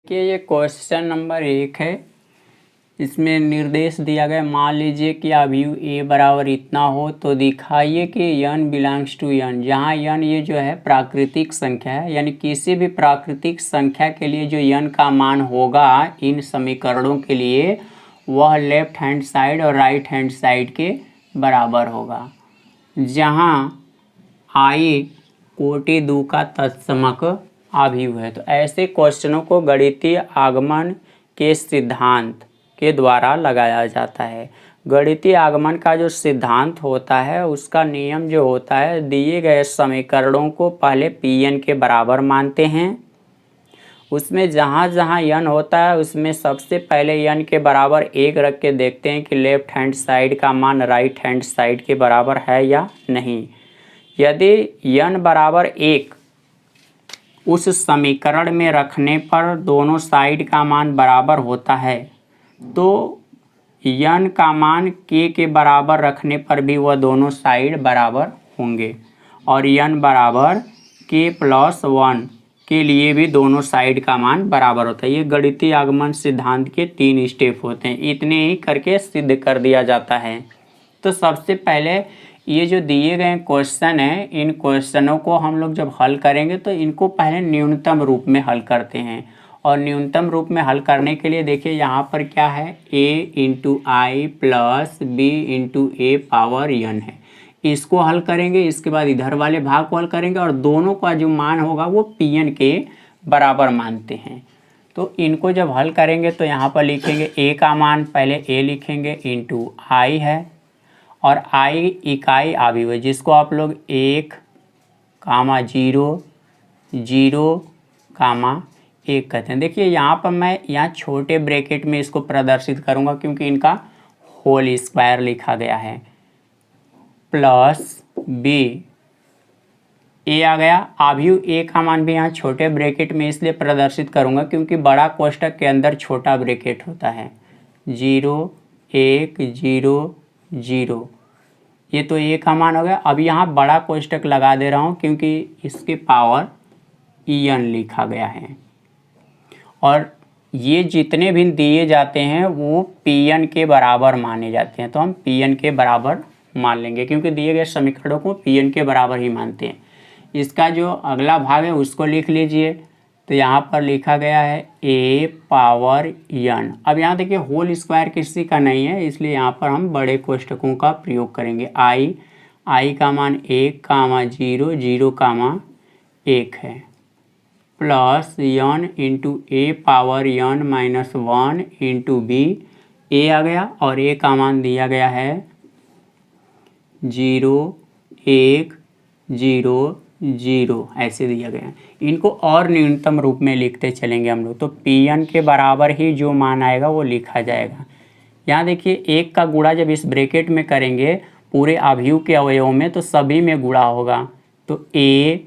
कि ये question number 1 है। इसमें निर्देश दिया गया, मान लीजिए कि अवयव ए बराबर इतना हो तो दिखाइए कि n बिलोंग्स टू n, जहाँ n ये जो है प्राकृतिक संख्या है, यानी किसी भी प्राकृतिक संख्या के लिए जो n का मान होगा इन समीकरणों के लिए वह लेफ्ट हैंड साइड और राइट हैंड साइड के बराबर होगा, जहाँ i कोटि 2 का तत्समक अवयव है। तो ऐसे क्वेश्चनों को गणितीय आगमन के सिद्धांत के द्वारा लगाया जाता है। गणितीय आगमन का जो सिद्धांत होता है उसका नियम जो होता है, दिए गए समीकरणों को पहले Pn के बराबर मानते हैं। उसमें जहाँ जहाँ n होता है उसमें सबसे पहले n के बराबर 1 रख के देखते हैं कि लेफ्ट हैंड साइड का मान राइट हैंड साइड के बराबर है या नहीं। यदि n बराबर 1 उस समीकरण में रखने पर दोनों साइड का मान बराबर होता है तो n का मान k के बराबर रखने पर भी वह दोनों साइड बराबर होंगे, और n बराबर k+1 के लिए भी दोनों साइड का मान बराबर होता है। ये गणितीय आगमन सिद्धांत के 3 स्टेप होते हैं, इतने ही करके सिद्ध कर दिया जाता है। तो सबसे पहले ये जो दिए गए क्वेश्चन हैं, इन क्वेश्चनों को हम लोग जब हल करेंगे तो इनको पहले न्यूनतम रूप में हल करते हैं। और न्यूनतम रूप में हल करने के लिए देखिए यहाँ पर क्या है, a × i + b × a power n है। इसको हल करेंगे, इसके बाद इधर वाले भाग को हल करेंगे और दोनों का जो मान होगा वो Pn के बराबर मानते हैं। तो इनको जब हल करेंगे तो यहाँ पर लिखेंगे a का मान पहले a लिखेंगे × i है, और i इकाई अवयव है जिसको आप लोग 1, 0, 0, 1 कहते हैं। देखिए यहाँ पर मैं यहाँ छोटे ब्रैकेट में इसको प्रदर्शित करूँगा क्योंकि इनका होल स्क्वायर लिखा गया है, प्लस b, a आ गया। अवयव a का मान भी यहाँ छोटे ब्रैकेट में इसलिए प्रदर्शित करूँगा क्योंकि बड़ा कोष्ठक के अंदर छोटा ब्रैकेट होता है। 0, 1, 0, 0, ये तो a का मान हो गया। अब यहाँ बड़ा कोष्ठक लगा दे रहा हूँ क्योंकि इसके पावर en लिखा गया है, और ये जितने भी दिए जाते हैं वो Pn के बराबर माने जाते हैं। तो हम Pn के बराबर मान लेंगे क्योंकि दिए गए समीकरणों को Pn के बराबर ही मानते हैं। इसका जो अगला भाग है उसको लिख लीजिए। तो यहाँ पर लिखा गया है a पावर n। अब यहाँ देखिए होल स्क्वायर किसी का नहीं है, इसलिए यहाँ पर हम बड़े कोष्ठकों का प्रयोग करेंगे। i का मान 1, 0, 0, 1 है, plus n × a power n -1 × b, a आ गया और a का मान दिया गया है 0, 1, 0, 0, ऐसे दिया गया है। इनको और न्यूनतम रूप में लिखते चलेंगे हम लोग, तो Pn के बराबर ही जो मान आएगा वो लिखा जाएगा। यहाँ देखिए 1 का गुणा जब इस ब्रैकेट में करेंगे पूरे अवयव के अवयवों में तो सभी में गुणा होगा, तो a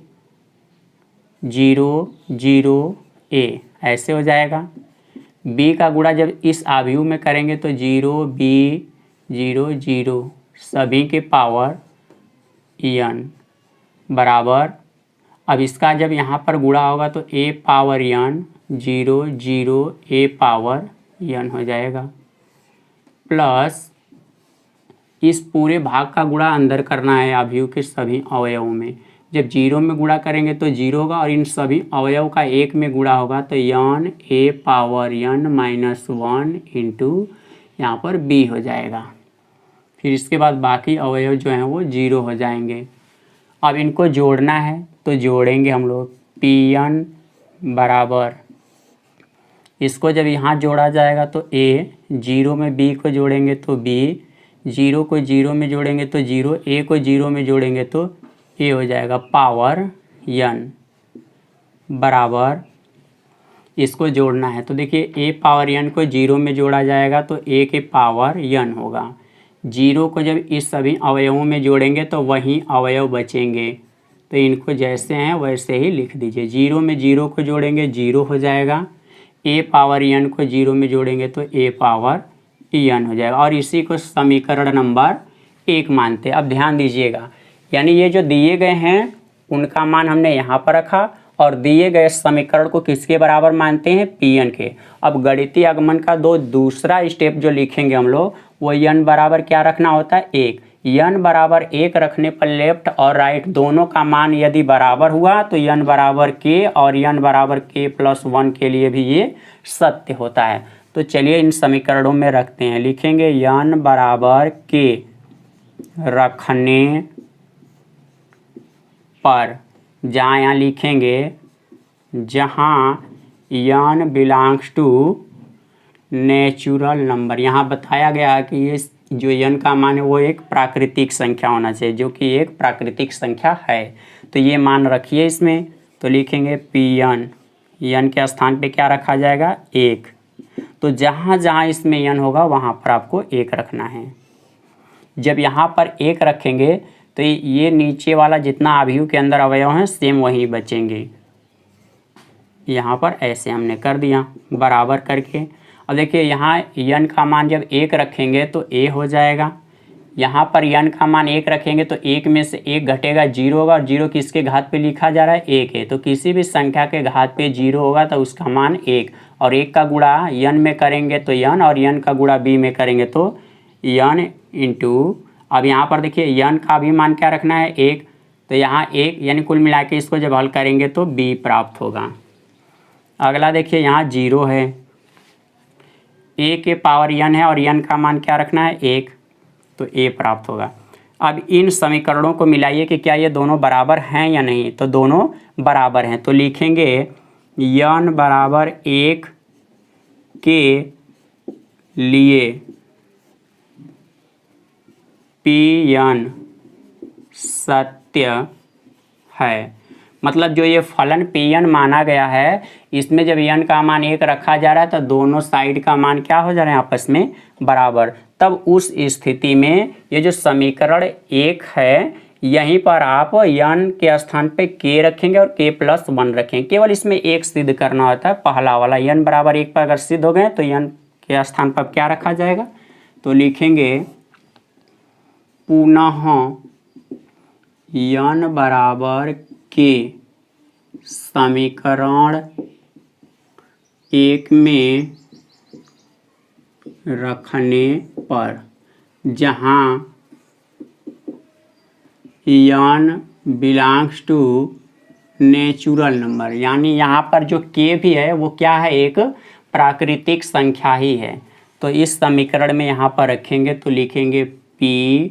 0, 0, a ऐसे हो जाएगा। b का गुणा जब इस अवयव में करेंगे तो 0, b, 0, 0, सभी के पावर n बराबर। अब इसका जब यहाँ पर गुणा होगा तो a power n 0, 0, a power n हो जाएगा, प्लस इस पूरे भाग का गुणा अंदर करना है अवयव के सभी अवयवों में। जब 0 में गुणा करेंगे तो 0 होगा और इन सभी अवयव का 1 में गुणा होगा तो n a पावर n -1 × यहाँ पर b हो जाएगा। फिर इसके बाद बाकी अवयव जो हैं वो 0 हो जाएंगे। अब इनको जोड़ना है तो जोड़ेंगे हम लोग। Pn बराबर, इसको जब यहाँ जोड़ा जाएगा तो a, 0 में b को जोड़ेंगे तो b, 0 को 0 में जोड़ेंगे तो 0, a को 0 में जोड़ेंगे तो a हो जाएगा, पावर n बराबर। इसको जोड़ना है तो देखिए a पावर n को 0 में जोड़ा जाएगा तो a के पावर n होगा। 0 को जब इस सभी अवयवों में जोड़ेंगे तो वही अवयव बचेंगे, तो इनको जैसे हैं वैसे ही लिख दीजिए। 0 में 0 को जोड़ेंगे 0 हो जाएगा, a पावर n को 0 में जोड़ेंगे तो a पावर n हो जाएगा, और इसी को समीकरण नंबर 1 मानते हैं। अब ध्यान दीजिएगा, यानी ये जो दिए गए हैं उनका मान हमने यहाँ पर रखा और दिए गए समीकरण को किसके बराबर मानते हैं, Pn के। अब गणितीय आगमन का दूसरा स्टेप जो लिखेंगे हम लोग, वो n बराबर क्या रखना होता है, 1। n बराबर 1 रखने पर लेफ्ट और राइट दोनों का मान यदि बराबर हुआ तो n बराबर k और n बराबर k+1 के लिए भी ये सत्य होता है। तो चलिए इन समीकरणों में रखते हैं। लिखेंगे n बराबर k रखने पर, जहाँ यहाँ लिखेंगे जहाँ n belongs to natural number. यहाँ बताया गया है कि ये जो n का मान है वो एक प्राकृतिक संख्या होना चाहिए, जो कि एक प्राकृतिक संख्या है। तो ये मान रखिए इसमें। तो लिखेंगे Pn, n के स्थान पे क्या रखा जाएगा, 1। तो जहाँ जहाँ इसमें n होगा वहाँ पर आपको 1 रखना है। जब यहाँ पर 1 रखेंगे तो ये नीचे वाला जितना अवयव के अंदर अवयव हैं सेम वही बचेंगे। यहाँ पर ऐसे हमने कर दिया बराबर करके। अब देखिए यहाँ n का मान जब 1 रखेंगे तो a हो जाएगा। यहाँ पर n का मान 1 रखेंगे तो 1 में से 1 घटेगा, 0 होगा, और 0 किसके घात पे लिखा जा रहा है, 1 है। तो किसी भी संख्या के घात पे 0 होगा तो उसका मान 1, और 1 का गुणा n में करेंगे तो n, और n का गुणा b में करेंगे तो n इंटू, अब यहाँ पर देखिए n का भी मान क्या रखना है, 1। तो यहाँ 1 यानी कुल मिला के इसको जब हल करेंगे तो b प्राप्त होगा। अगला देखिए यहाँ 0 है, a के पावर n है और n का मान क्या रखना है, 1, तो a प्राप्त होगा। अब इन समीकरणों को मिलाइए कि क्या ये दोनों बराबर हैं या नहीं। तो दोनों बराबर हैं। तो लिखेंगे n बराबर 1 के लिए Pn सत्य है। मतलब जो ये फलन Pn माना गया है, इसमें जब n का मान 1 रखा जा रहा है तो दोनों साइड का मान क्या हो जा रहा है, आपस में बराबर। तब उस स्थिति में ये जो समीकरण 1 है, यहीं पर आप n के स्थान पे k रखेंगे और k+1 रखेंगे। केवल इसमें एक सिद्ध करना होता है, पहला वाला n बराबर 1 पर अगर सिद्ध हो गए तो n के स्थान पर क्या रखा जाएगा। तो लिखेंगे पुनः n बराबर k समीकरण 1 में रखने पर, जहाँ n belongs to natural number, यानी यहाँ पर जो k भी है वो क्या है, एक प्राकृतिक संख्या ही है। तो इस समीकरण में यहाँ पर रखेंगे तो लिखेंगे p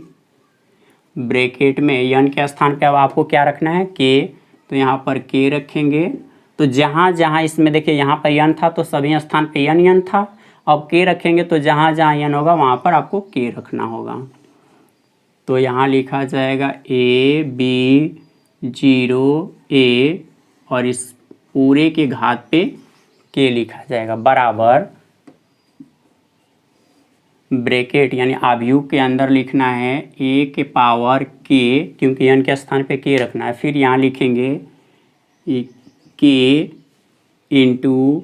ब्रैकेट में n के स्थान पे अब आपको क्या रखना है, k। तो यहाँ पर k रखेंगे। तो जहाँ जहाँ इसमें देखिए यहाँ पर n था तो सभी स्थान पे n था। अब k रखेंगे तो जहाँ जहाँ n होगा वहाँ पर आपको k रखना होगा। तो यहाँ लिखा जाएगा a b 0 a, और इस पूरे के घात पे k लिखा जाएगा बराबर ब्रैकेट, यानी अवयव के अंदर लिखना है a के पावर k, क्योंकि n के स्थान पे k रखना है। फिर यहाँ लिखेंगे k इंटू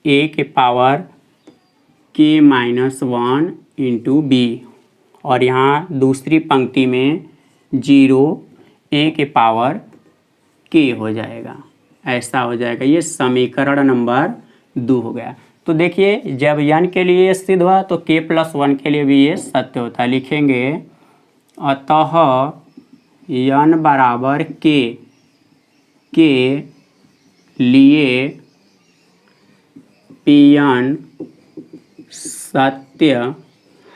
a के पावर k-1 इंटू b, और यहाँ दूसरी पंक्ति में 0 a के पावर k हो जाएगा। ऐसा हो जाएगा। ये समीकरण नंबर 2 हो गया। तो देखिए जब n के लिए सिद्ध हुआ तो k+1 के लिए भी ये सत्य होता है। लिखेंगे अतः n बराबर k के लिए Pn सत्य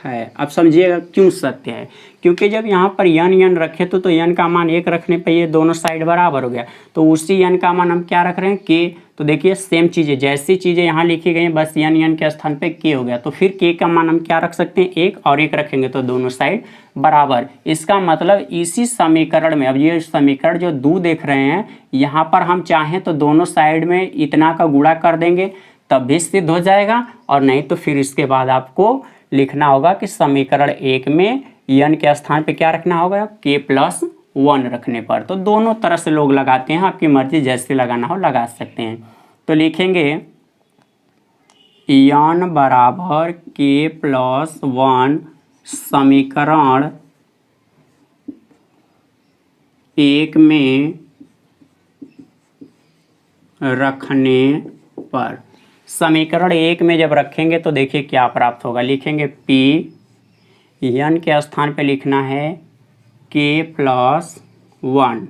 है। अब समझिएगा क्यों सत्य है, क्योंकि जब यहाँ पर n रखे तो n का मान 1 रखने पर ये दोनों साइड बराबर हो गया। तो उसी n का मान हम क्या रख रहे हैं, k। तो देखिए सेम चीज़ें, जैसी चीज़ें यहाँ लिखी गई हैं, बस n के स्थान पे k हो गया। तो फिर k का मान हम क्या रख सकते हैं, 1, और 1 रखेंगे तो दोनों साइड बराबर। इसका मतलब इसी समीकरण में, अब ये समीकरण जो 2 देख रहे हैं, यहाँ पर हम चाहें तो दोनों साइड में इतना का गुणा कर देंगे तब भी सिद्ध हो जाएगा, और नहीं तो फिर इसके बाद आपको लिखना होगा कि समीकरण 1 में n के स्थान पे क्या रखना होगा, k+1 रखने पर। तो दोनों तरह से लोग लगाते हैं, आपकी मर्जी जैसे लगाना हो लगा सकते हैं। तो लिखेंगे n बराबर k+1 समीकरण 1 में रखने पर, समीकरण 1 में जब रखेंगे तो देखिए क्या प्राप्त होगा। लिखेंगे P, n के स्थान पे लिखना है k+1।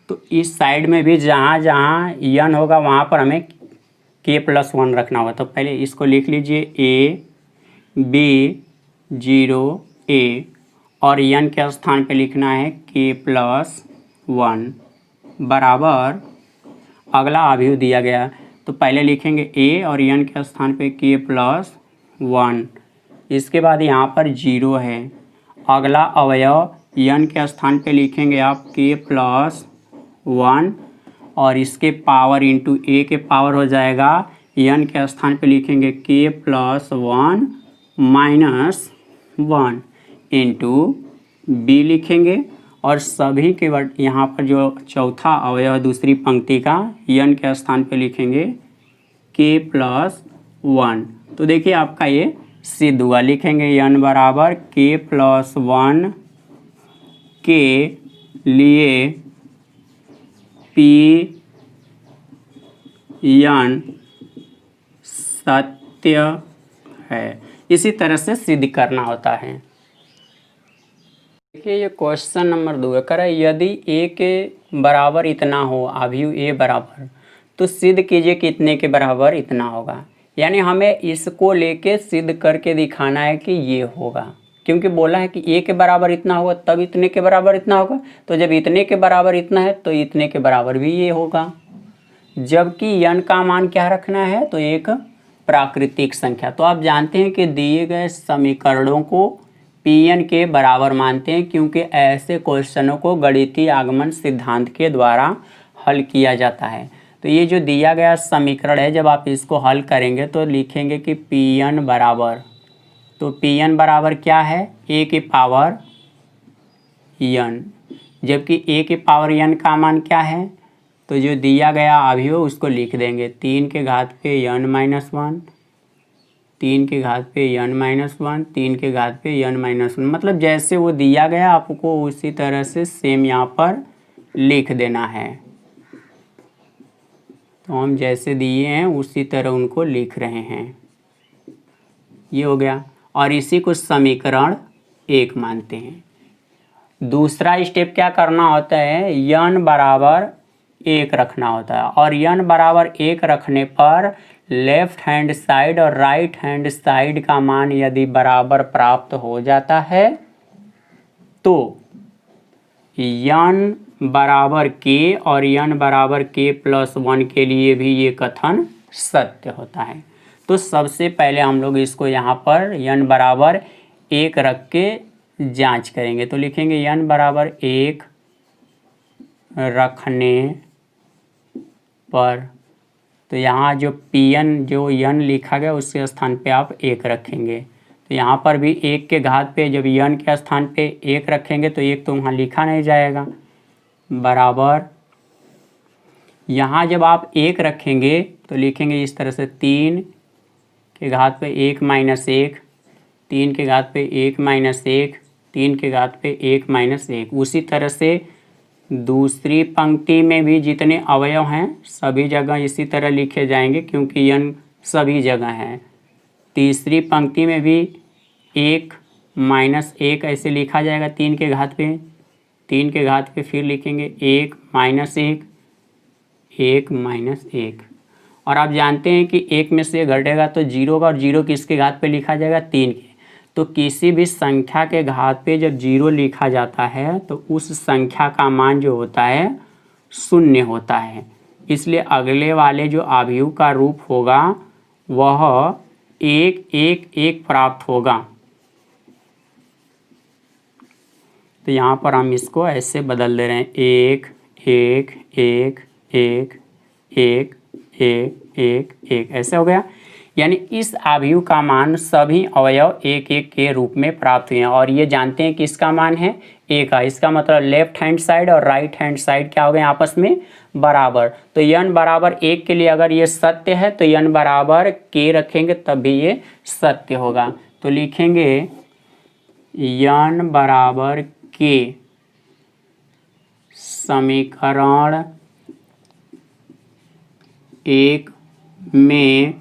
तो इस साइड में भी जहाँ जहाँ n होगा वहाँ पर हमें k+1 रखना होगा। तो पहले इसको लिख लीजिए a b 0 a, और n के स्थान पे लिखना है k+1 बराबर, अगला अवयव दिया गया तो पहले लिखेंगे a और n के स्थान पे k+1, इसके बाद यहाँ पर 0 है। अगला अवयव n के स्थान पे लिखेंगे आप k+1 और इसके पावर इंटू a के पावर हो जाएगा, n के स्थान पे लिखेंगे k+1 -1 इंटू b लिखेंगे, और सभी के यहाँ पर जो चौथा अवयव दूसरी पंक्ति का n के स्थान पे लिखेंगे k+1। तो देखिए आपका ये सिद्ध हुआ। लिखेंगे n बराबर k+1 के लिए Pn सत्य है। इसी तरह से सिद्ध करना होता है। देखिए ये क्वेश्चन नंबर 2 है, कह रहा है यदि a के बराबर इतना हो, अवयव a बराबर, तो सिद्ध कीजिए कि इतने के बराबर इतना होगा। यानी हमें इसको लेके सिद्ध करके दिखाना है कि ये होगा, क्योंकि बोला है कि a के बराबर इतना होगा तब इतने के बराबर इतना होगा। तो जब इतने के बराबर इतना है तो इतने के बराबर भी ये होगा। जबकि n का मान क्या रखना है, तो एक प्राकृतिक संख्या। तो आप जानते हैं कि दिए गए समीकरणों को Pn के बराबर मानते हैं, क्योंकि ऐसे क्वेश्चनों को गणितीय आगमन सिद्धांत के द्वारा हल किया जाता है। तो ये जो दिया गया समीकरण है, जब आप इसको हल करेंगे तो लिखेंगे कि Pn बराबर, तो Pn बराबर क्या है, a की पावर n, जबकि a की पावर n का मान क्या है, तो जो दिया गया अवयव उसको लिख देंगे 3 के घात पे n-1, 3 के घात पे n-1, 3 के घात पे n-1, मतलब जैसे वो दिया गया आपको उसी तरह से सेम यहाँ पर लिख देना है। तो हम जैसे दिए हैं उसी तरह उनको लिख रहे हैं। ये हो गया, और इसी को समीकरण 1 मानते हैं। दूसरा स्टेप क्या करना होता है, n बराबर 1 रखना होता है, और n बराबर 1 रखने पर लेफ्ट हैंड साइड और राइट हैंड साइड का मान यदि बराबर प्राप्त हो जाता है तो n बराबर k और n बराबर k+1 के लिए भी ये कथन सत्य होता है। तो सबसे पहले हम लोग इसको यहाँ पर n बराबर 1 रख के जांच करेंगे। तो लिखेंगे n बराबर 1 रखने पर, तो यहाँ जो Pn जो n लिखा गया उसके स्थान पे आप 1 रखेंगे। तो यहाँ पर भी 1 के घात पे जब n के स्थान पे 1 रखेंगे तो 1 तो वहाँ लिखा नहीं जाएगा, बराबर यहाँ जब आप 1 रखेंगे तो लिखेंगे इस तरह से 3 के घात पे 1 - 1, 3 के घात पे 1 - 1, 3 के घात पे 1 - 1। उसी तरह से दूसरी पंक्ति में भी जितने अवयव हैं सभी जगह इसी तरह लिखे जाएंगे, क्योंकि n सभी जगह हैं। तीसरी पंक्ति में भी 1 - 1 ऐसे लिखा जाएगा 3 के घात पे, 3 के घात पे फिर लिखेंगे 1 - 1, 1 - 1। और आप जानते हैं कि 1 में से घटेगा तो 0 का, और 0 किसके घात पे लिखा जाएगा, 3 के। तो किसी भी संख्या के घात पे जब 0 लिखा जाता है तो उस संख्या का मान जो होता है 0 होता है। इसलिए अगले वाले जो अवयव का रूप होगा वह 1 1 1 प्राप्त होगा। तो यहाँ पर हम इसको ऐसे बदल दे रहे हैं, 1 1 1 1 1 1 1 1, ऐसे हो गया। यानी इस अवयव का मान सभी अवयव 1 1 के रूप में प्राप्त हुए हैं। और ये जानते हैं कि इसका मान है a का, इसका मतलब लेफ्ट हैंड साइड और राइट हैंड साइड क्या हो गए आपस में बराबर। तो n बराबर 1 के लिए अगर ये सत्य है तो n बराबर k रखेंगे तब भी ये सत्य होगा। तो लिखेंगे n बराबर k, समीकरण 1 में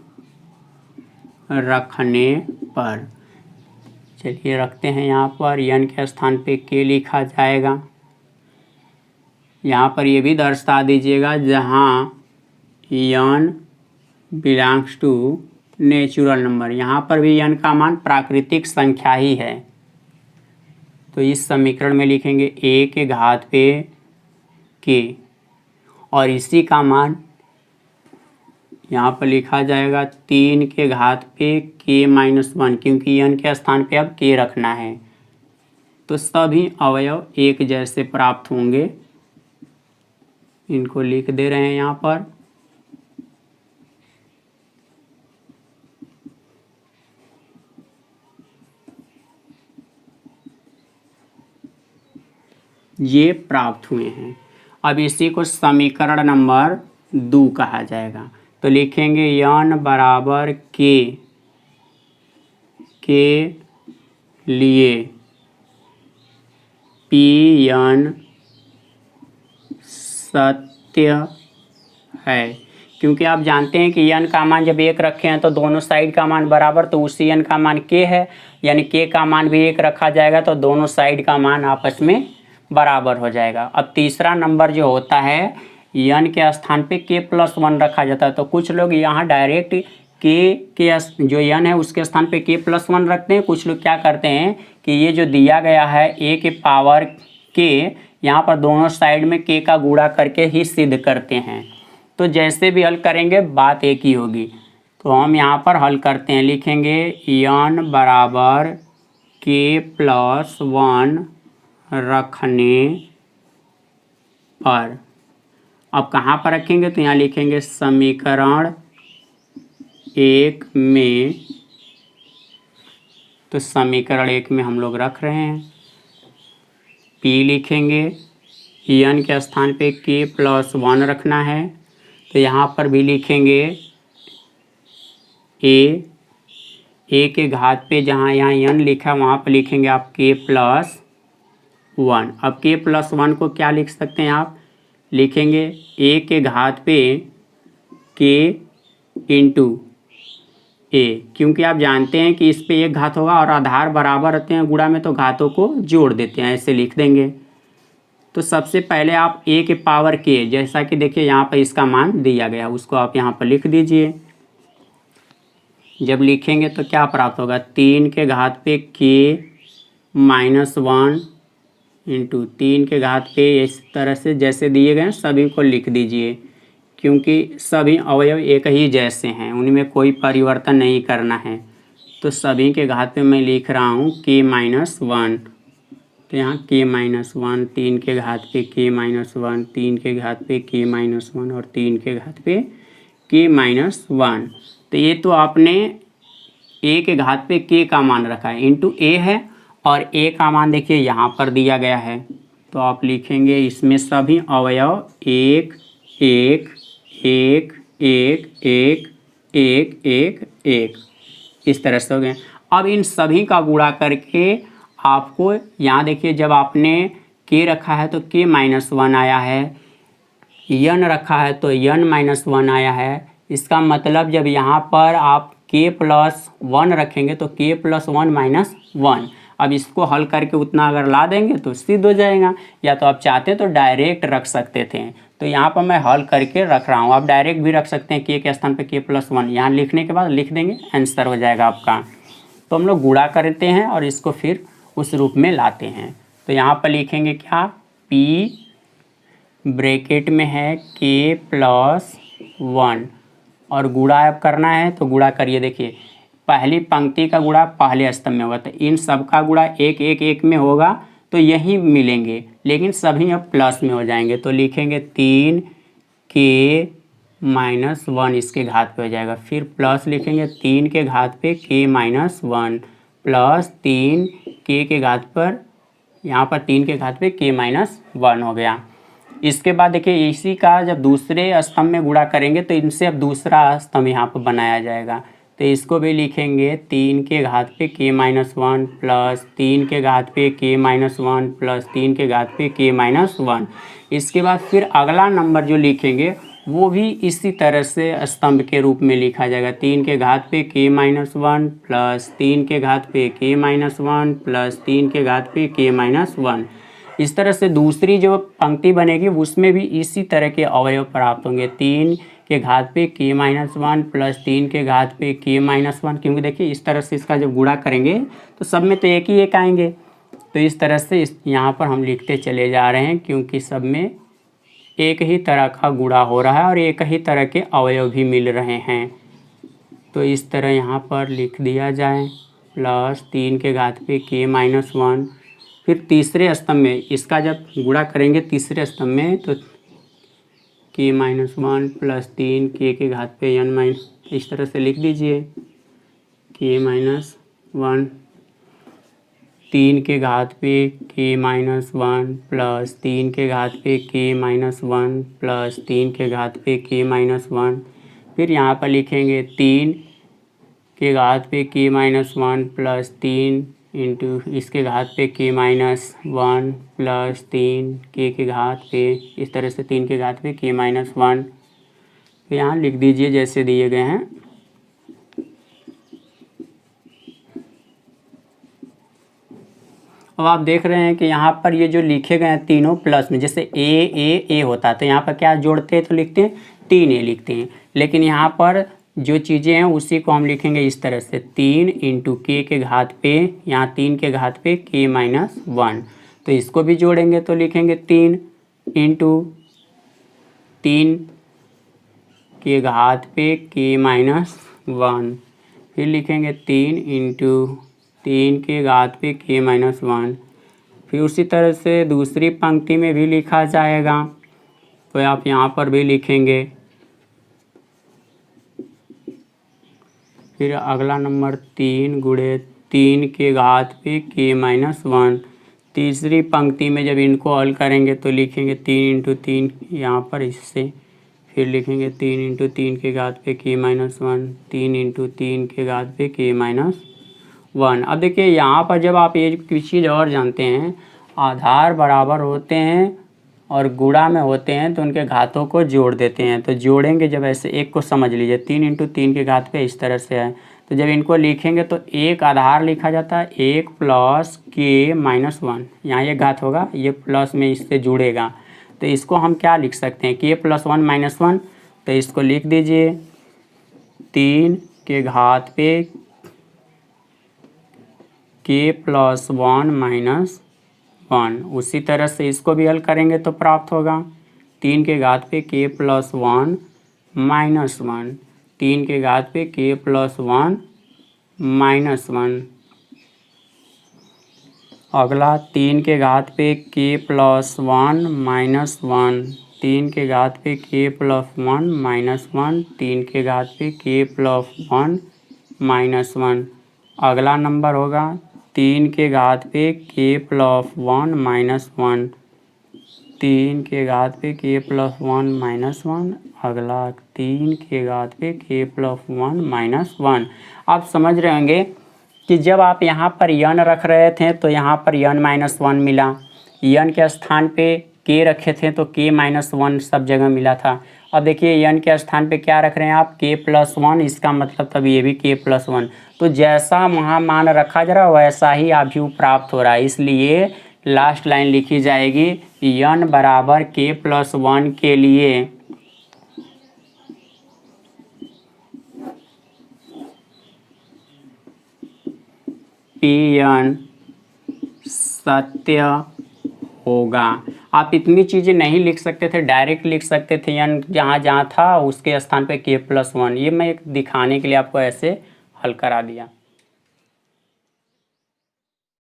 रखने पर, चलिए रखते हैं यहाँ पर n के स्थान पे k लिखा जाएगा। यहाँ पर ये भी दर्शा दीजिएगा जहाँ n belongs to natural number, यहाँ पर भी n का मान प्राकृतिक संख्या ही है। तो इस समीकरण में लिखेंगे a के घात पे k और इसी का मान यहाँ पर लिखा जाएगा 3 के घात पे k-1, क्योंकि n के स्थान पे अब k रखना है। तो सभी अवयव एक जैसे प्राप्त होंगे। इनको लिख दे रहे हैं यहाँ पर। ये प्राप्त हुए हैं। अब इसी को समीकरण नंबर 2 कहा जाएगा। तो लिखेंगे n बराबर k के लिए Pn सत्य है, क्योंकि आप जानते हैं कि n का मान जब 1 रखे हैं तो दोनों साइड का मान बराबर, तो उसी n का मान k है, यानी k का मान भी 1 रखा जाएगा तो दोनों साइड का मान आपस में बराबर हो जाएगा। अब तीसरा नंबर जो होता है n के स्थान पे k+1 रखा जाता है। तो कुछ लोग यहाँ डायरेक्ट k के जो n है उसके स्थान पे k+1 रखते हैं। कुछ लोग क्या करते हैं कि ये जो दिया गया है a के पावर k, यहाँ पर दोनों साइड में k का गुणा करके ही सिद्ध करते हैं। तो जैसे भी हल करेंगे बात एक ही होगी। तो हम यहाँ पर हल करते हैं, लिखेंगे n बराबर k+1 रखने पर। अब कहाँ पर रखेंगे तो यहाँ लिखेंगे समीकरण 1 में। तो समीकरण 1 में हम लोग रख रहे हैं, P लिखेंगे, n के स्थान पे k+1 रखना है। तो यहाँ पर भी लिखेंगे a के घात पे जहाँ यहाँ n लिखा वहाँ पर लिखेंगे आप k+1। अब k+1 को क्या लिख सकते हैं आप, लिखेंगे a के घात पे k इंटू a, क्योंकि आप जानते हैं कि इस पे एक घात होगा और आधार बराबर रहते हैं गुणा में, तो घातों को जोड़ देते हैं, ऐसे लिख देंगे। तो सबसे पहले आप a के पावर k, जैसा कि देखिए यहाँ पर इसका मान दिया गया, उसको आप यहाँ पर लिख दीजिए। जब लिखेंगे तो क्या प्राप्त होगा, 3 के घात पे k-1 इंटू 3 के घात पे, इस तरह से जैसे दिए गए सभी को लिख दीजिए, क्योंकि सभी अवयव एक ही जैसे हैं, उनमें कोई परिवर्तन नहीं करना है। तो सभी के घात पे मैं लिख रहा हूँ k-1। तो यहाँ k-1, 3 के घात पे k-1, 3 के घात पे k-1 और 3 के घात पे k-1। तो ये तो आपने a के घात पे k का मान रखा है, इंटू a है, और a का मान देखिए यहाँ पर दिया गया है। तो आप लिखेंगे इसमें सभी अवयव 1 1 1 1 1 1 1 1 इस तरह से हो गए। अब इन सभी का गुणा करके आपको यहाँ देखिए, जब आपने k रखा है तो k-1 आया है, n रखा है तो n-1 आया है। इसका मतलब जब यहाँ पर आप k+1 रखेंगे तो k+1 -1। अब इसको हल करके उतना अगर ला देंगे तो सिद्ध हो जाएगा, या तो आप चाहते तो डायरेक्ट रख सकते थे। तो यहाँ पर मैं हल करके रख रहा हूँ, आप डायरेक्ट भी रख सकते हैं, k के स्थान पे k+1 यहाँ लिखने के बाद लिख देंगे, आंसर हो जाएगा आपका। तो हम लोग गुणा करते हैं और इसको फिर उस रूप में लाते हैं। तो यहाँ पर लिखेंगे क्या, p ब्रैकेट में है k+1 और गुणा अब करना है तो गुणा करिए। देखिए पहली पंक्ति का गुणा पहले स्तंभ में होगा, तो इन सब का गुणा 1 1 1 में होगा तो यही मिलेंगे, लेकिन सभी अब प्लस में हो जाएंगे। तो लिखेंगे 3k-1 इसके घात पे हो जाएगा, फिर प्लस लिखेंगे 3 के घात पे k-1 प्लस 3k के घात पर, यहाँ पर 3 के घात पे k-1 हो गया। इसके बाद देखिए इसी का जब दूसरे स्तंभ में गुणा करेंगे तो इनसे अब दूसरा स्तंभ यहाँ पर बनाया जाएगा। तो इसको भी लिखेंगे 3 के घात पे k-1 प्लस 3 के घात पे k-1 प्लस 3 के घात पे k-1। इसके बाद फिर अगला नंबर जो लिखेंगे वो भी इसी तरह से स्तंभ के रूप में लिखा जाएगा। 3 के घात पे k-1 प्लस 3 के घात पे k-1 प्लस 3 के घात पे k-1। इस तरह से दूसरी जो पंक्ति बनेगी उसमें भी इसी तरह के अवयव प्राप्त होंगे। 3 के घात पे k-1 प्लस 3 के घात पे k-1, क्योंकि देखिए इस तरह से इसका जब गुणा करेंगे तो सब में तो एक ही एक आएंगे। तो इस तरह से यहाँ पर हम लिखते चले जा रहे हैं, क्योंकि सब में एक ही तरह का गुणा हो रहा है और एक ही तरह के अवयव भी मिल रहे हैं। तो इस तरह यहाँ पर लिख दिया जाए प्लस 3 के घात पे k-1। फिर तीसरे स्तंभ में इसका जब गुणा करेंगे तीसरे स्तंभ में तो k-1 प्लस 3 के घात पे n-, इस तरह से लिख दीजिए k-1 3 के घात पे k-1 प्लस 3 के घात पे k-1 प्लस 3 के घात पे k-1। फिर यहाँ पर लिखेंगे 3 के घात पे k-1 प्लस 3 इंटू इसके घात पे k-1 प्लस 3 के घात पे, इस तरह से 3 के घात पे k-1। तो यहाँ लिख दीजिए जैसे दिए गए हैं। अब आप देख रहे हैं कि यहाँ पर ये जो लिखे गए हैं तीनों प्लस में, जैसे ए होता है तो यहाँ पर क्या जोड़ते हैं तो लिखते हैं 3a लिखते हैं, लेकिन यहाँ पर जो चीज़ें हैं उसी को हम लिखेंगे इस तरह से 3 इंटू के घात पे, यहाँ 3 के घात पे k-1। तो इसको भी जोड़ेंगे तो लिखेंगे 3 इंटू 3 के घात पे k-1। फिर लिखेंगे 3 इंटू 3 के घात पे k-1। फिर उसी तरह से दूसरी पंक्ति में भी लिखा जाएगा, तो आप यहाँ पर भी लिखेंगे। फिर अगला नंबर 3 गुणे 3 के घात पे k-1। तीसरी पंक्ति में जब इनको हल करेंगे तो लिखेंगे 3 इंटू 3 यहाँ पर इससे, फिर लिखेंगे 3 इंटू 3 के घात पे k-1, 3 इंटू 3 के घात पे k-1। अब देखिए यहाँ पर जब आप एक चीज़ और जानते हैं, आधार बराबर होते हैं और गुणा में होते हैं तो उनके घातों को जोड़ देते हैं। तो जोड़ेंगे जब ऐसे, एक को समझ लीजिए 3 इंटू 3 के घात पे इस तरह से है, तो जब इनको लिखेंगे तो एक आधार लिखा जाता है 1 प्लस k-1। यहाँ ये घात होगा, ये प्लस में इससे जुड़ेगा, तो इसको हम क्या लिख सकते हैं k+1 -1। तो इसको लिख दीजिए 3 के घात पे k+1 -1। उसी तरह से इसको भी हल करेंगे तो प्राप्त होगा 3 के घात पे k+1 -1, 3 के घात पे k+1 -1। अगला 3 के घात पे k+1 -1, 3 के घात पे k+1 -1, 3 के घात पे k+1 -1। अगला नंबर होगा 3 के घात पे k+1 -1, 3 के घात पे k+1 -1। अगला 3 के घात पे k+1 -1। आप समझ रहे होंगे कि जब आप यहाँ पर n रख रहे थे तो यहाँ पर n-1 मिला, n के स्थान पे k रखे थे तो k-1 सब जगह मिला था। अब देखिए n के स्थान पे क्या रख रहे हैं आप k+1, इसका मतलब तब ये भी k+1। तो जैसा वहाँ मान रखा जा रहा है वैसा ही अभी प्राप्त हो रहा है, इसलिए लास्ट लाइन लिखी जाएगी n बराबर k+1 के लिए Pn सत्य होगा। आप इतनी चीज़ें नहीं लिख सकते थे, डायरेक्ट लिख सकते थे n जहाँ जहाँ था उसके स्थान पे k+1। ये मैं एक दिखाने के लिए आपको ऐसे हल करा दिया।